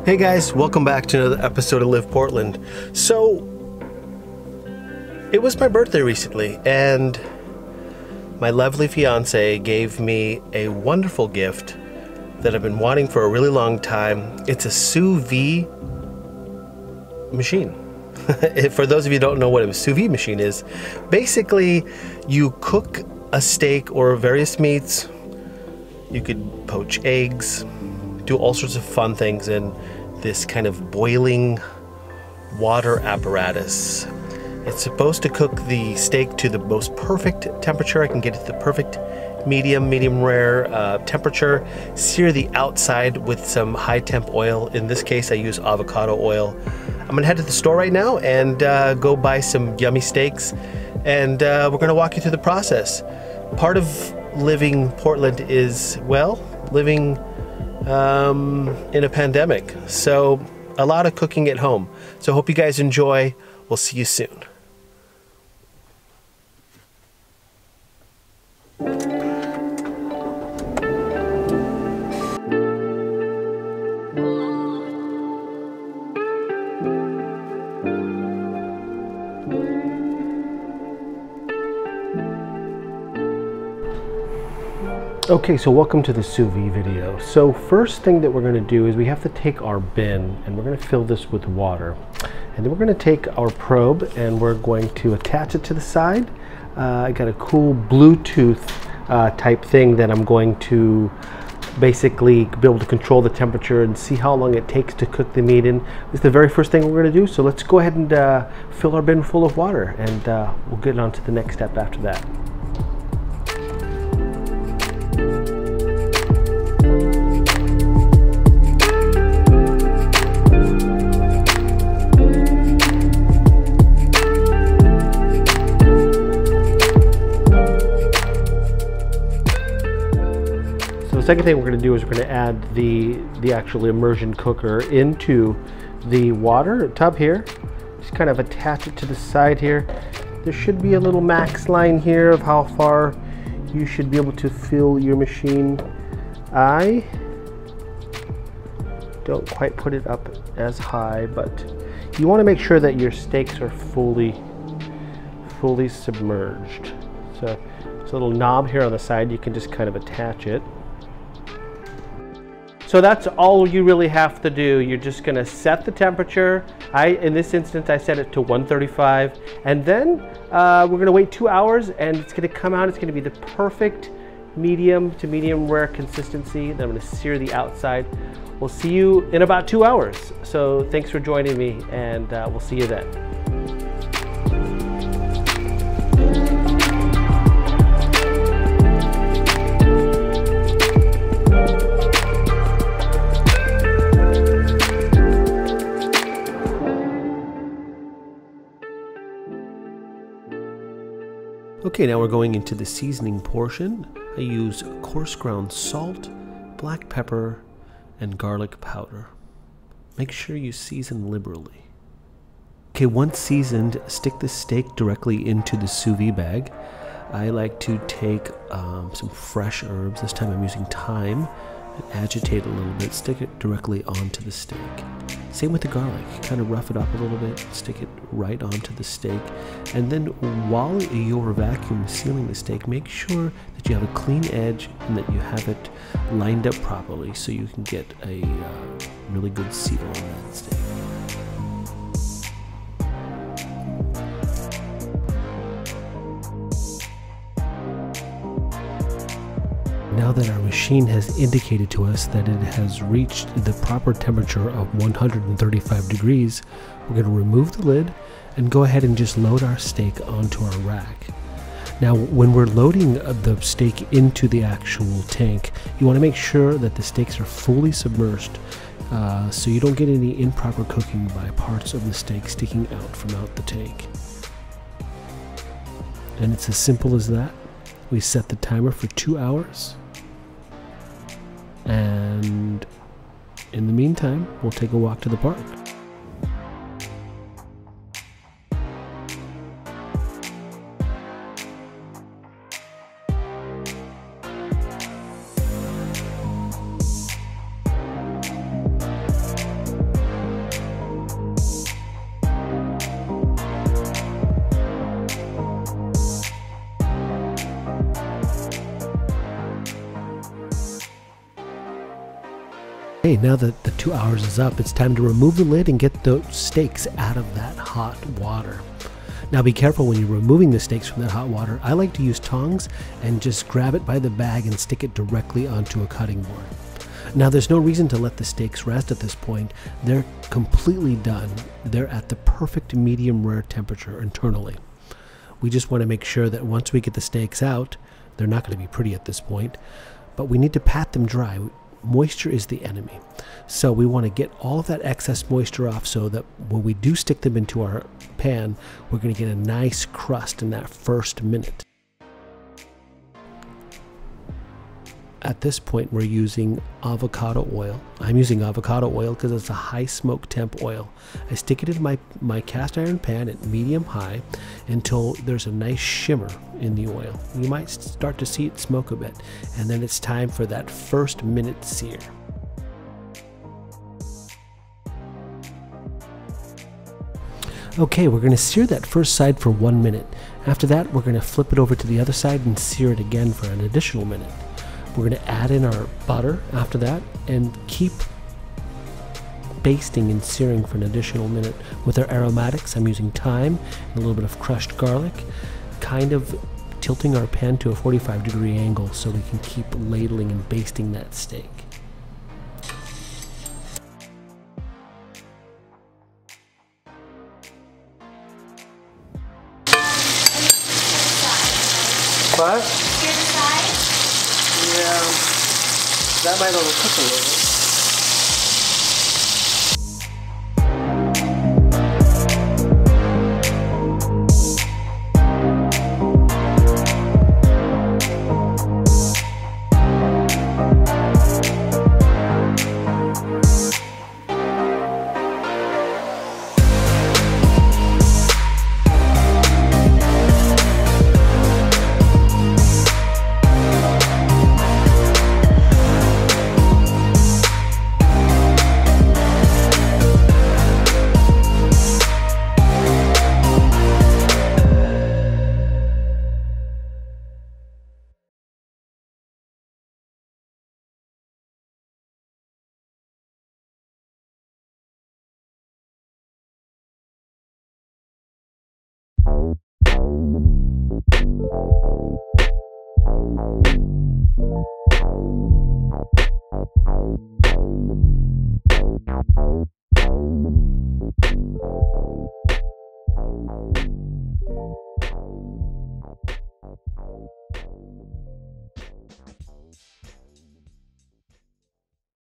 Hey guys, welcome back to another episode of Live Portland. So, it was my birthday recently, and my lovely fiance gave me a wonderful gift that I've been wanting for a really long time. It's a Sous Vide machine. For those of you who don't know what a Sous Vide machine is, basically you cook a steak or various meats. You could poach eggs, do all sorts of fun things in this kind of boiling water apparatus. It's supposed to cook the steak to the most perfect temperature. I can get it to the perfect medium rare temperature. Sear the outside with some high temp oil. In this case, I use avocado oil. I'm gonna head to the store right now and go buy some yummy steaks, and we're gonna walk you through the process. Part of living Portland is, well, living in a pandemic, so a lot of cooking at home. So hope you guys enjoy. We'll see you soon. Okay, so welcome to the Sous Vide video. So first thing that we're going to do is we have to take our bin and we're going to fill this with water. And then we're going to take our probe and we're going to attach it to the side. I got a cool Bluetooth type thing that I'm going to basically be able to control the temperature and see how long it takes to cook the meat in. This is the very first thing we're going to do. So let's go ahead and fill our bin full of water, and we'll get on to the next step after that. The second thing we're going to do is we're going to add the actual immersion cooker into the water tub here. Just kind of attach it to the side here. There should be a little max line here of how far you should be able to fill your machine. I don't quite put it up as high, but you want to make sure that your steaks are fully submerged. So there's a little knob here on the side. You can just kind of attach it. So that's all you really have to do. You're just gonna set the temperature. In this instance, I set it to 135, and then we're gonna wait 2 hours, and it's gonna come out. It's gonna be the perfect medium to medium rare consistency. Then I'm gonna sear the outside. We'll see you in about 2 hours. So thanks for joining me, and we'll see you then. Okay, now we're going into the seasoning portion. I use coarse ground salt, black pepper, and garlic powder. Make sure you season liberally. Okay, Okay, once seasoned, stick the steak directly into the sous vide bag. I like to take some fresh herbs. This time I'm using thyme. Agitate a little bit, stick it directly onto the steak. Same with the garlic, kind of rough it up a little bit, stick it right onto the steak. And then while you're vacuum sealing the steak, make sure that you have a clean edge and that you have it lined up properly so you can get a really good seal on that steak. Now that our machine has indicated to us that it has reached the proper temperature of 135 degrees, we're going to remove the lid and go ahead and just load our steak onto our rack. Now, when we're loading the steak into the actual tank, you want to make sure that the steaks are fully submerged so you don't get any improper cooking by parts of the steak sticking out from out the tank. And it's as simple as that. We set the timer for 2 hours. And in the meantime, we'll take a walk to the park. Okay, now that the 2 hours is up, it's time to remove the lid and get those steaks out of that hot water. Now be careful when you're removing the steaks from that hot water. I like to use tongs and just grab it by the bag and stick it directly onto a cutting board. Now there's no reason to let the steaks rest at this point. They're completely done. They're at the perfect medium rare temperature internally. We just want to make sure that once we get the steaks out, they're not going to be pretty at this point, but we need to pat them dry. Moisture is the enemy. So we want to get all of that excess moisture off so that when we do stick them into our pan, we're going to get a nice crust in that first minute. At this point, we're using avocado oil. I'm using avocado oil because it's a high smoke temp oil. I stick it in my cast iron pan at medium high until there's a nice shimmer in the oil. You might start to see it smoke a bit, and then it's time for that first minute sear. Okay, we're going to sear that first side for 1 minute. After that, we're going to flip it over to the other side and sear it again for an additional minute. We're going to add in our butter after that and keep basting and searing for an additional minute. With our aromatics, I'm using thyme and a little bit of crushed garlic, kind of tilting our pan to a 45-degree angle so we can keep ladling and basting that steak. What? Yeah, that might overcook a little bit.